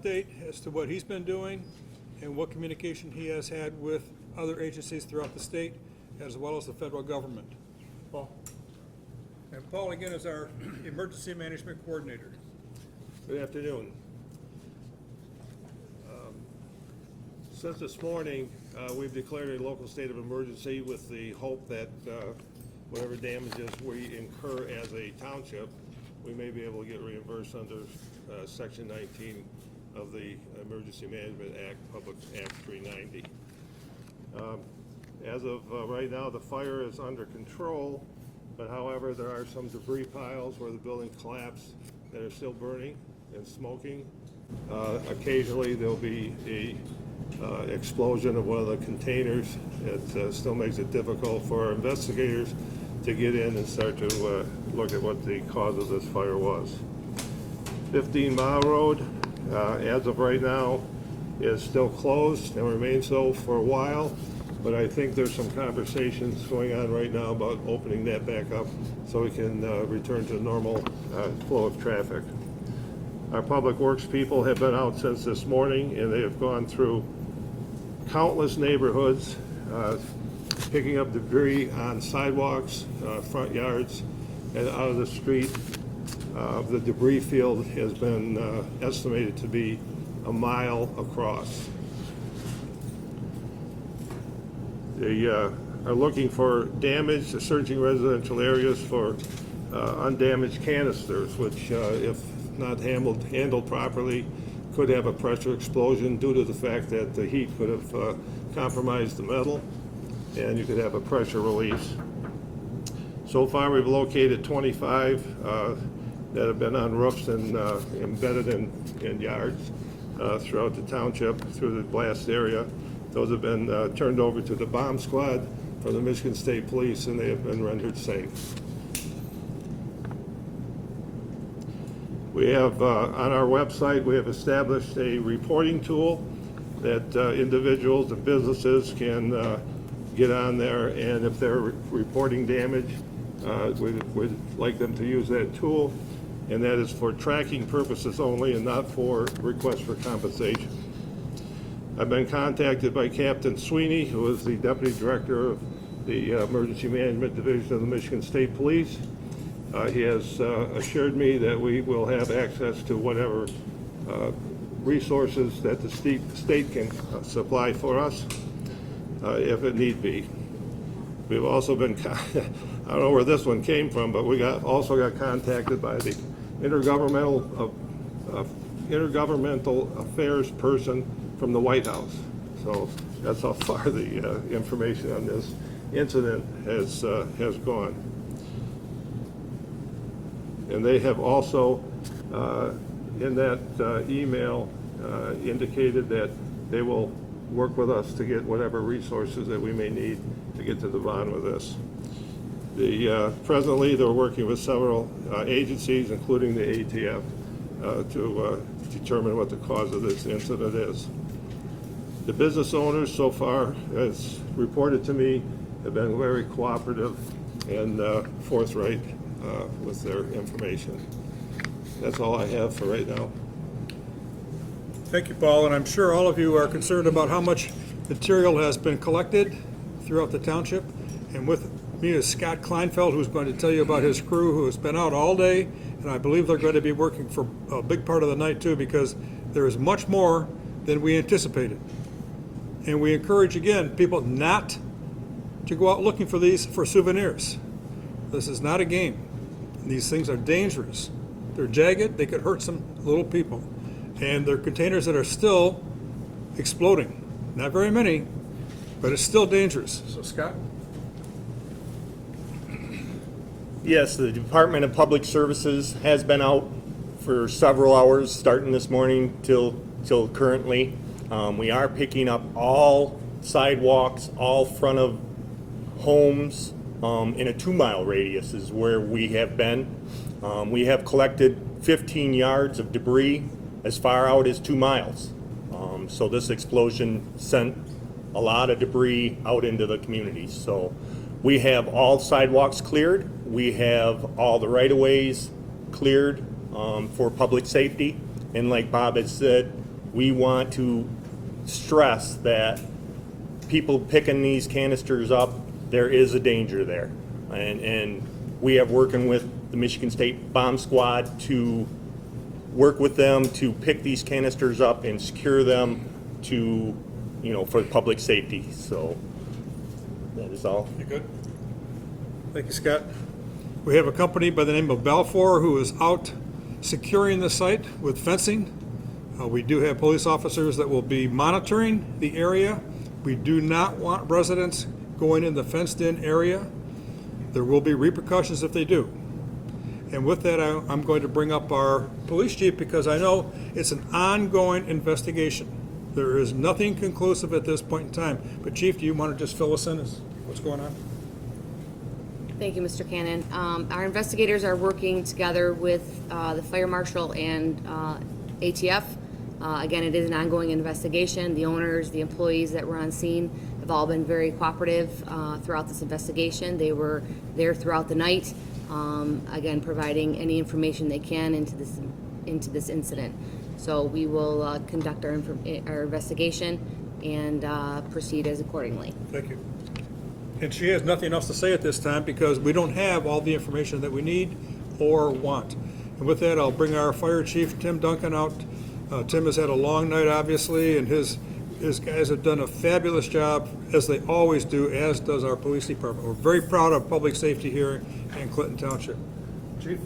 update as to what he's been doing and what communication he has had with other agencies throughout the state, as well as the federal government. Paul. And Paul, again, is our Emergency Management Coordinator. Good afternoon. Since this morning, we've declared a local state of emergency with the hope that whatever damages we incur as a township, we may be able to get reimbursed under Section 19 of the Emergency Management Act, Public Act 390. As of right now, the fire is under control, but however, there are some debris piles where the building collapsed that are still burning and smoking. Occasionally, there'll be a explosion of one of the containers. It still makes it difficult for our investigators to get in and start to look at what the cause of this fire was. 15 Mile Road, as of right now, is still closed and remains so for a while, but I think there's some conversations going on right now about opening that back up so we can return to normal flow of traffic. Our public works people have been out since this morning, and they have gone through countless neighborhoods, picking up debris on sidewalks, front yards, and out of the street. The debris field has been estimated to be a mile across. They are looking for damage, searching residential areas for undamaged canisters, which if not handled properly, could have a pressure explosion due to the fact that the heat could have compromised the metal, and you could have a pressure release. So far, we've located 25 that have been on roofs and embedded in yards throughout the township through the blast area. Those have been turned over to the bomb squad for the Michigan State Police, and they have been rendered safe. We have, on our website, we have established a reporting tool that individuals and businesses can get on there, and if they're reporting damage, we'd like them to use that tool, and that is for tracking purposes only and not for requests for compensation. I've been contacted by Captain Sweeney, who is the Deputy Director of the Emergency Management Division of the Michigan State Police. He has assured me that we will have access to whatever resources that the state can supply for us if it need be. We've also been, I don't know where this one came from, but we also got contacted by the intergovernmental affairs person from the White House. So that's how far the information on this incident has gone. And they have also, in that email, indicated that they will work with us to get whatever resources that we may need to get to the bottom of this. Presently, they're working with several agencies, including the ATF, to determine what the cause of this incident is. The business owners so far, as reported to me, have been very cooperative and forthright with their information. That's all I have for right now. Thank you, Paul, and I'm sure all of you are concerned about how much material has been collected throughout the township. And with me is Scott Kleinfeld, who's going to tell you about his crew, who has been out all day, and I believe they're going to be working for a big part of the night too, because there is much more than we anticipated. And we encourage, again, people not to go out looking for these for souvenirs. This is not a game. These things are dangerous. They're jagged, they could hurt some little people. And they're containers that are still exploding. Not very many, but it's still dangerous. So, Scott? Yes, the Department of Public Services has been out for several hours, starting this morning till currently. We are picking up all sidewalks, all front of homes in a 2-mile radius is where we have been. We have collected 15 yards of debris as far out as 2 miles. So this explosion sent a lot of debris out into the community. So we have all sidewalks cleared. We have all the right-of-ways cleared for public safety. And like Bob has said, we want to stress that people picking these canisters up, there is a danger there. And we have working with the Michigan State Bomb Squad to work with them to pick these canisters up and secure them to, for public safety. So that is all. You good? Thank you, Scott. We have a company by the name of Balfour who is out securing the site with fencing. We do have police officers that will be monitoring the area. We do not want residents going in the fenced-in area. There will be repercussions if they do. And with that, I'm going to bring up our police chief because I know it's an ongoing investigation. There is nothing conclusive at this point in time. But Chief, do you want to just fill us in as what's going on? Thank you, Mr. Cannon. Our investigators are working together with the fire marshal and ATF. Again, it is an ongoing investigation. The owners, the employees that were on scene have all been very cooperative throughout this investigation. They were there throughout the night, again, providing any information they can into this incident. So we will conduct our investigation and proceed as accordingly. Thank you. And she has nothing else to say at this time because we don't have all the information that we need or want. And with that, I'll bring our fire chief, Tim Duncan, out. Tim has had a long night, obviously, and his guys have done a fabulous job, as they always do, as does our police department. We're very proud of public safety here in Clinton Township. Chief?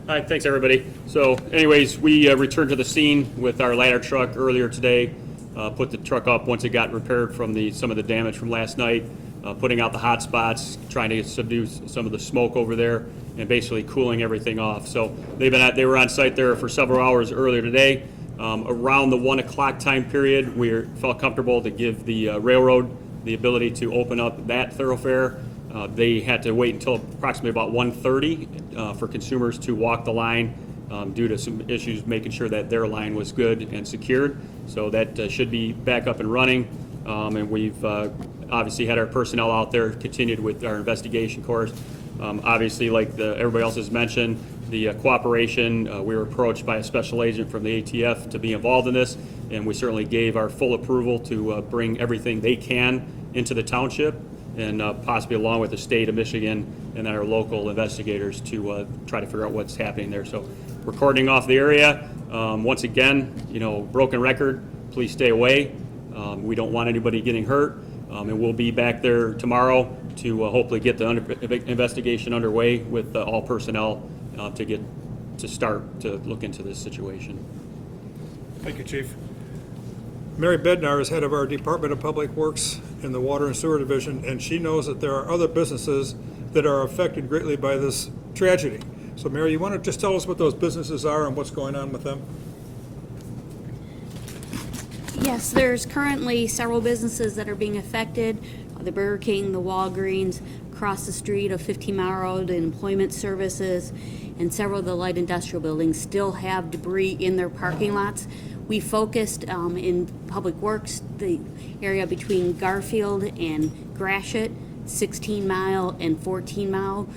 Hi, thanks everybody. So anyways, we returned to the scene with our ladder truck earlier today. Put the truck up once it got repaired from some of the damage from last night, putting out the hot spots, trying to subdue some of the smoke over there, and basically cooling everything off. So they were on site there for several hours earlier today. Around the 1 o'clock time period, we felt comfortable to give the railroad the ability to open up that thoroughfare. They had to wait until approximately about 1:30 for consumers to walk the line due to some issues making sure that their line was good and secured. So that should be back up and running. And we've obviously had our personnel out there, continued with our investigation course. Obviously, like everybody else has mentioned, the cooperation, we were approached by a special agent from the ATF to be involved in this, and we certainly gave our full approval to bring everything they can into the township, and possibly along with the state of Michigan and our local investigators to try to figure out what's happening there. So we're cordoning off the area. Once again, broken record, please stay away. We don't want anybody getting hurt, and we'll be back there tomorrow to hopefully get the investigation underway with all personnel to start to look into this situation. Thank you, Chief. Mary Bednar is head of our Department of Public Works in the Water and Sewer Division, and she knows that there are other businesses that are affected greatly by this tragedy. So Mary, you want to just tell us what those businesses are and what's going on with them? Yes, there's currently several businesses that are being affected. The Burger King, the Walgreens, across the street of 15 Mile Road, and Employment Services, and several of the light industrial buildings still have debris in their parking lots. We focused in Public Works, the area between Garfield and Gratiot, 16 Mile and 14 Mile,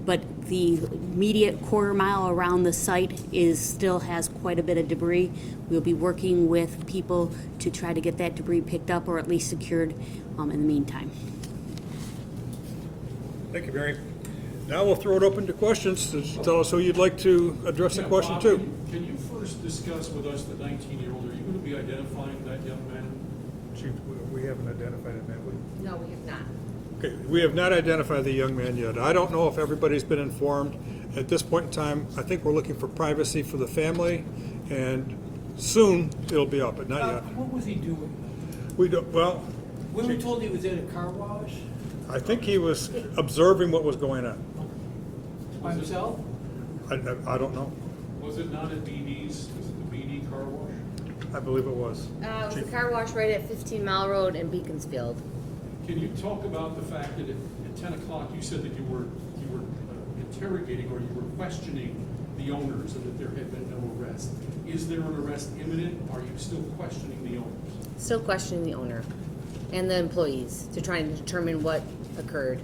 but the immediate quarter mile around the site still has quite a bit of debris. We'll be working with people to try to get that debris picked up or at least secured in the meantime. Thank you, Mary. Now we'll throw it open to questions. Tell us who you'd like to address the question Bob, to. Can you first discuss with us the 19-year-old? Are you going to be identifying that young man? Chief, we haven't identified him, have we? No, we have not. Okay, we have not identified the young man yet. I don't know if everybody's been informed. At this point in time, I think we're looking for privacy for the family, and soon it'll be up, but not yet. What was he doing? We don't, well, We were told he was at a car wash I think he was observing what was going on. by himself? I don't know. Was it not at BD's? Was it the BD car wash? I believe it was. It was a Chief. car wash right at 15 Mile Road in Beaconsfield. Can you talk about the fact that at 10 o'clock you said that you were interrogating or you were questioning the owners and that there had been no arrest? Is there an arrest imminent? Are you still questioning the owners? Still questioning the owner and the employees to try and determine what occurred.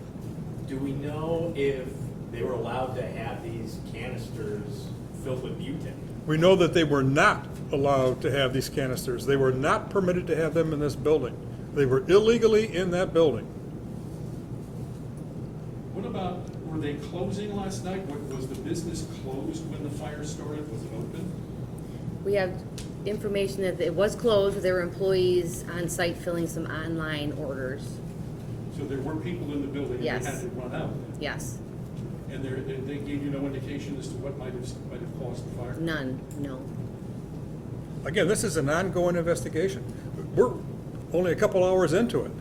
Do we know if they were allowed to have these canisters filled with butane? We know that they were not allowed to have these canisters. They were not permitted to have them in this building. They were illegally in that building. What about, were they closing last night? Was the business closed when the fire started? Was it open? We have information that it was closed, but there were employees on site filling some online orders. So there were people in the building and Yes. they had to run out. Yes, And they gave you no indication as to what might have caused the fire? none, no. Again, this is an ongoing investigation. We're only a couple hours into it.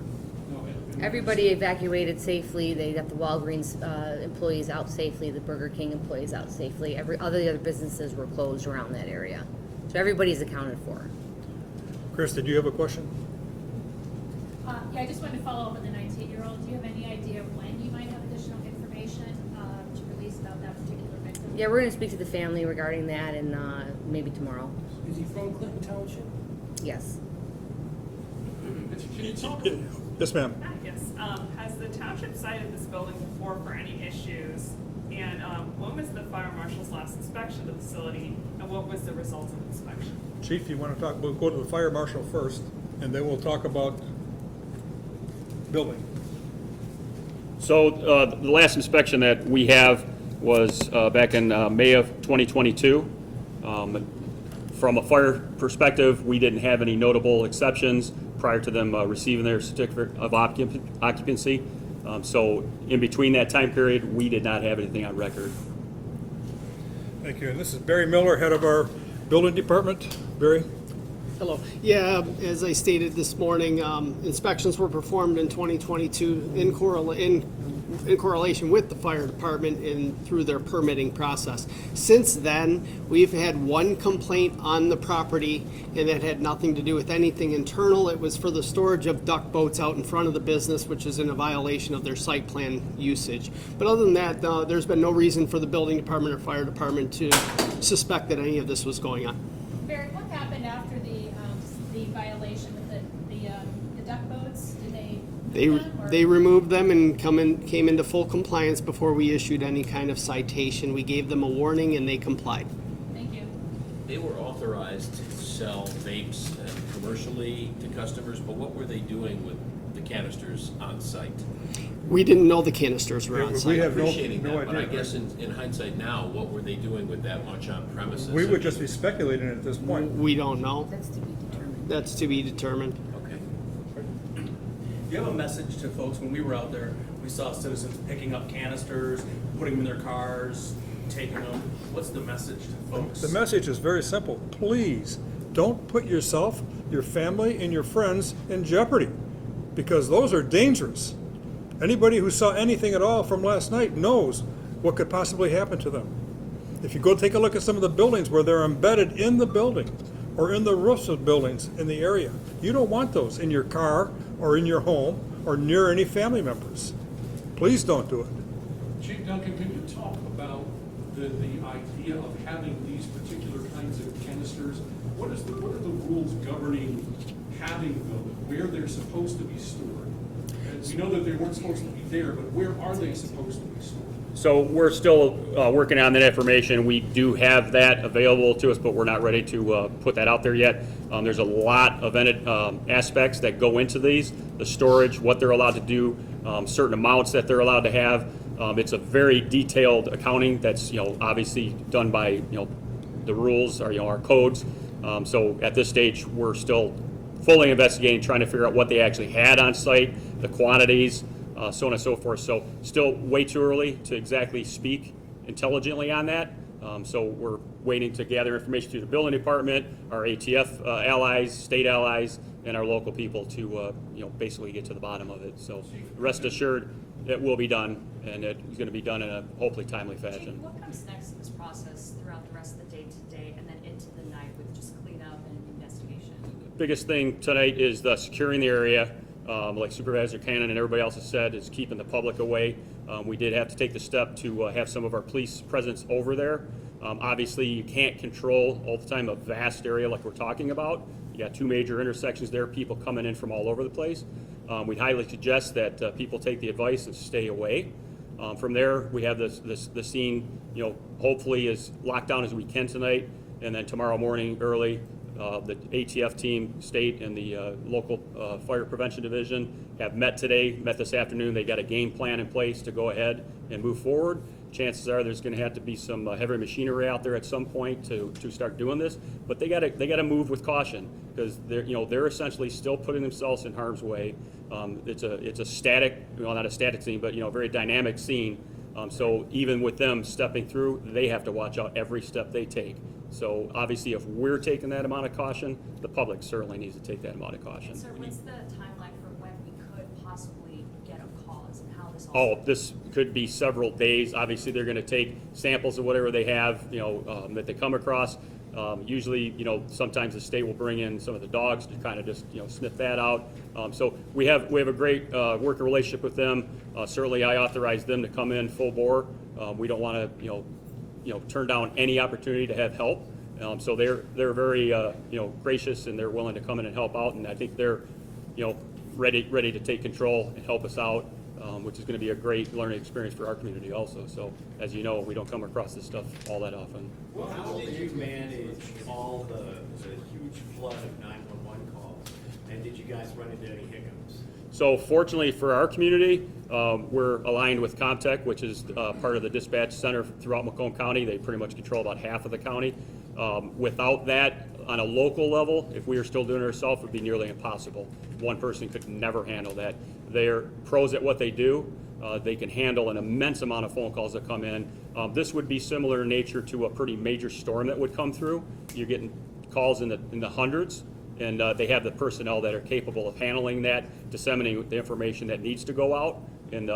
No, and- Everybody evacuated safely. They got the Walgreens employees out safely, the Burger King employees out safely. The other businesses were closed around that area. So everybody's accounted for. Chris, did you have a question? Yeah, I just wanted to follow up on the 19-year-old. Do you have any idea when you might have additional information to release about that particular victim? Yeah, we're gonna speak to the family regarding that and maybe tomorrow. Is he from Clinton Township? Yes. Can you talk? Yes, ma'am. Yes, has the township cited this building before for any issues? And when was the fire marshal's last inspection of the facility, and what was the result of the inspection? Chief, you want to talk, we'll go to the fire marshal first, and then we'll talk about building. So the last inspection that we have was back in May of 2022. From a fire perspective, we didn't have any notable exceptions prior to them receiving their certificate of occupancy. So in between that time period, we did not have anything on record. Thank you. And this is Barry Miller, head of our building department. Barry? Hello. Yeah, as I stated this morning, inspections were performed in 2022 in correlation with the fire department and through their permitting process. Since then, we've had one complaint on the property, and it had nothing to do with anything internal. It was for the storage of duck boats out in front of the business, which is in a violation of their site plan usage. But other than that, there's been no reason for the building department or fire department to suspect that any of this was going on. Barry, what happened after the violation with the duck boats? Did they move them, or- They removed them and came into full compliance before we issued any kind of citation. We gave them a warning and they complied. Thank you. They were authorized to sell vapes commercially to customers, but what were they doing with the canisters on site? We didn't know the canisters were on We site. have Appreciating no that, but I idea. guess in hindsight now, what were they doing with that much on premises? We would just be speculating at this point. We don't know. That's to be determined. That's to be determined. Okay. Do you have a message to folks? When we were out there, we saw citizens picking up canisters, putting them in their cars, taking them. What's the message to folks? The message is very simple. Please don't put yourself, your family, and your friends in jeopardy, because those are dangerous. Anybody who saw anything at all from last night knows what could possibly happen to them. If you go take a look at some of the buildings where they're embedded in the building or in the roofs of buildings in the area, you don't want those in your car or in your home or near any family members. Please don't do it. Chief Duncan, can you talk about the idea of having these particular kinds of canisters? What are the rules governing having them, where they're supposed to be stored? And we know that they weren't supposed to be there, but where are they supposed to be stored? So we're still working on that information. We do have that available to us, but we're not ready to put that out there yet. There's a lot of aspects that go into these, the storage, what they're allowed to do, certain amounts that they're allowed to have. It's a very detailed accounting that's obviously done by the rules or our codes. So at this stage, we're still fully investigating, trying to figure out what they actually had on site, the quantities, so on and so forth. So still way too early to exactly speak intelligently on that. So we're waiting to gather information through the building department, our ATF allies, state allies, and our local people to basically get to the bottom of it. So rest assured, it will be done, and it's going to be done in a hopefully timely fashion. What comes next in this process throughout the rest of the day today and then into the night with just cleanup and investigation? Biggest thing tonight is the securing the area. Like Supervisor Cannon and everybody else has said, is keeping the public away. We did have to take the step to have some of our police presence over there. Obviously, you can't control all the time a vast area like we're talking about. You got two major intersections there, people coming in from all over the place. We'd highly suggest that people take the advice and stay away. From there, we have the scene, hopefully as locked down as we can tonight, And then tomorrow morning early, the ATF team, state, and the local fire prevention division have met this afternoon. They got a game plan in place to go ahead and move forward. Chances are there's going to have to be some heavy machinery out there at some point to start doing this, but they got to move with caution, because they're essentially still putting themselves in harm's way. It's a static, well, not a static scene, but very dynamic scene. So even with them stepping through, they have to watch out every step they take. So obviously, if we're taking that amount of caution, the public certainly needs to take that amount of caution. And sir, what's the timeline for when we could possibly get a cause and how this all? Oh, this could be several days. Obviously, they're going to take samples of whatever they have, that they come across. Usually, sometimes the state will bring in some of the dogs to kind of just, sniff that out. So we have a great working relationship with them. Certainly, I authorize them to come in full bore. We don't want to, turn down any opportunity to have help. So they're very, gracious, and they're willing to come in and help out. And I think they're, ready to take control and help us out, which is going to be a great learning experience for our community also. So as you know, we don't come across this stuff all that often. Well, how did you manage all the huge flood of 911 calls? And did you guys run into any hiccups? So fortunately for our community, we're aligned with ComTech, which is part of the dispatch center throughout Macomb County. They pretty much control about half of the county. Without that, on a local level, if we were still doing it ourselves, it would be nearly impossible. One person could never handle that. They're pros at what they do. They can handle an immense amount of phone calls that come in. This would be similar in nature to a pretty major storm that would come through. You're getting calls in the hundreds, and they have the personnel that are capable of handling that, disseminating the information that needs to go out, and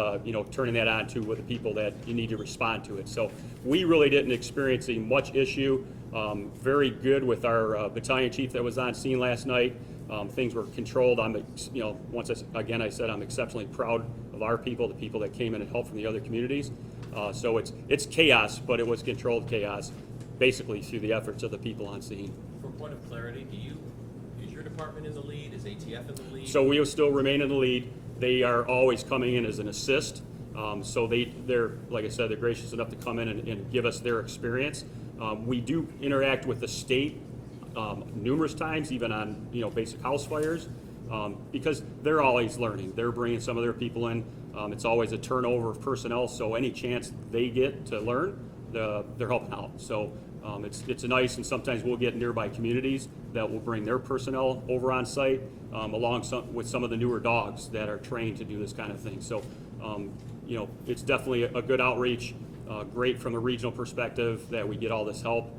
turning that on to the people that you need to respond to it. So we really didn't experience much issue. Very good with our battalion chief that was on scene last night. Things were controlled. I said I'm exceptionally proud of our people, the people that came in and helped from the other communities. So it's chaos, but it was controlled chaos, basically through the efforts of the people on scene. For point of clarity, is your department in the lead? Is ATF in the lead? So we will still remain in the lead. They are always coming in as an assist. So they're, like I said, they're gracious enough to come in and give us their experience. We do interact with the state numerous times, even on basic house fires, because they're always learning. They're bringing some of their people in. It's always a turnover of personnel, so any chance they get to learn, they're helping out. So it's nice, and sometimes we'll get nearby communities that will bring their personnel over on site, with some of the newer dogs that are trained to do this kind of thing. So it's definitely a good outreach. Great from a regional perspective that we get all this help.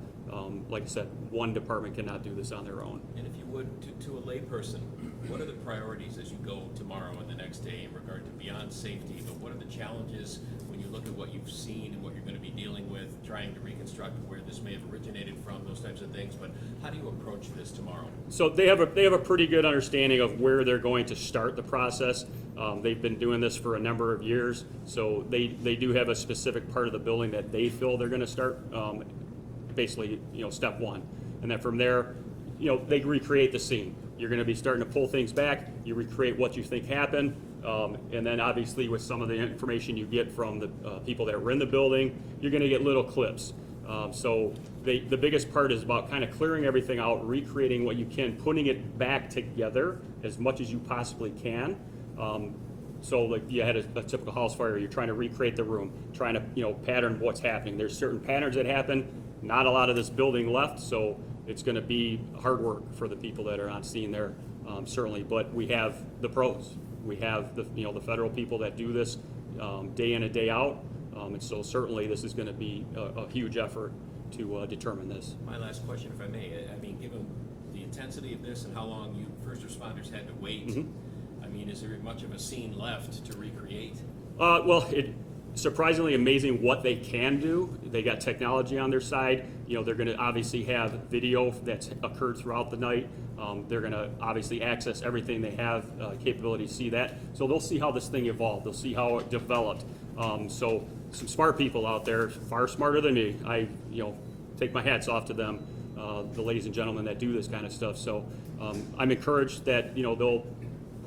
Like I said, one department cannot do this on their own. And if you would, to a layperson, what are the priorities as you go tomorrow and the next day in regard to beyond safety, but what are the challenges when you look at what you've seen and what you're going to be dealing with, trying to reconstruct where this may have originated from, those types of things, but how do you approach this tomorrow? So they have a pretty good understanding of where they're going to start the process. They've been doing this for a number of years, so they do have a specific part of the building that they feel they're going to start, basically, step one. And then from there, they recreate the scene. You're going to be starting to pull things back. You recreate what you think happened. And then obviously with some of the information you get from the people that were in the building, you're going to get little clips. So the biggest part is about kind of clearing everything out, recreating what you can, putting it back together as much as you possibly can. So like you had a typical house fire, you're trying to recreate the room, trying to pattern what's happening. There's certain patterns that happen. Not a lot of this building left, so it's going to be hard work for the people that are on scene there, certainly. But we have the pros. We have the federal people that do this day in and day out, and so certainly this is going to be a huge effort to determine this. My last question, if I may, given the intensity of this and how long you first responders had to wait, is there much of a scene left to recreate? Well, it's surprisingly amazing what they can do. They got technology on their side. They're going to obviously have video that's occurred throughout the night. They're going to obviously access everything they have, capability to see that. So they'll see how this thing evolved. They'll see how it developed. So some smart people out there, far smarter than me. I take my hats off to them, the ladies and gentlemen that do this kind of stuff. So I'm encouraged that they'll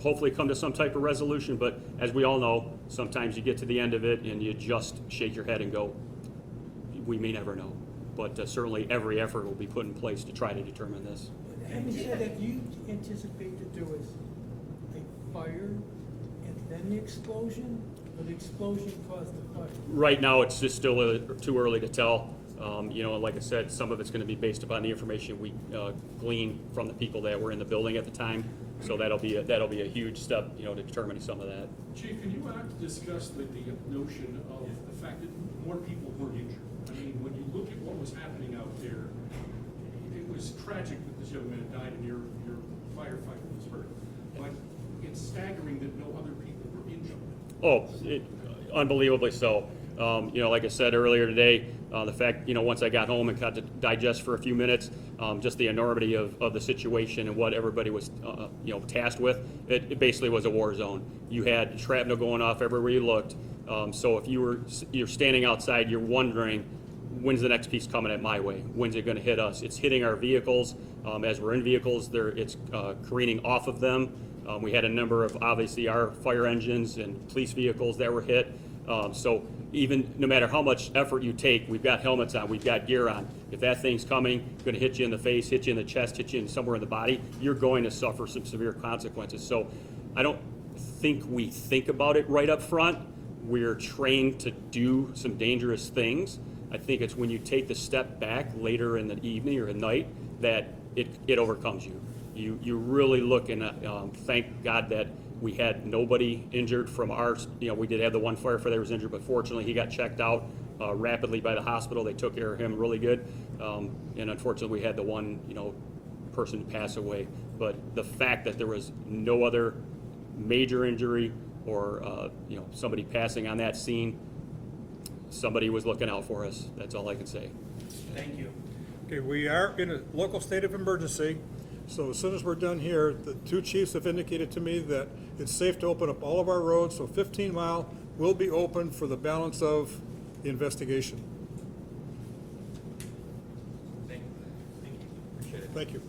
hopefully come to some type of resolution, but as we all know, sometimes you get to the end of it and you just shake your head and go, we may never know. but certainly every effort will be put in place to try to determine this. Having said that, do you anticipate that there was a fire and then the explosion, or the explosion caused the fire? Right now, it's just still too early to tell. You know, like I said, some of it's going to be based upon the information we glean from the people that were in the building at the time. So that'll be a huge step, you know, to determining some of that. Chief, can you discuss the notion of the fact that more people were injured? I mean, when you look at what was happening out there, it was tragic that this young man died and your firefighter was hurt. But it's staggering that no other people were injured. Oh, unbelievably so. You know, like I said earlier today, the fact, you know, once I got home and got to digest for a few minutes, just the enormity of the situation and what everybody was, you know, tasked with, it basically was a war zone. You had shrapnel going off everywhere you looked. So if you're standing outside, you're wondering, when's the next piece coming at my way? When's it going to hit us? It's hitting our vehicles. As we're in vehicles, it's careening off of them. We had a number of, obviously, our fire engines and police vehicles that were hit. So even no matter how much effort you take, we've got helmets on, we've got gear on. If that thing's coming, going to hit you in the face, hit you in the chest, hit you in somewhere in the body, you're going to suffer some severe consequences. So I don't think we think about it right up front. We're trained to do some dangerous things. I think it's when you take the step back later in the evening or at night that it overcomes you. You really look and thank God that we had nobody injured from ours. You know, we did have the one firefighter that was injured, but fortunately he got checked out rapidly by the hospital. They took care of him really good. And unfortunately we had the one, you know, person pass away. But the fact that there was no other major injury or, you know, somebody passing on that scene, somebody was looking out for us. That's all I can say. Thank you. Okay, we are in a local state of emergency, so as soon as we're done here, the two chiefs have indicated to me that it's safe to open up all of our roads, so 15 Mile will be open for the balance of the investigation. Thank you. Appreciate it. Thank you.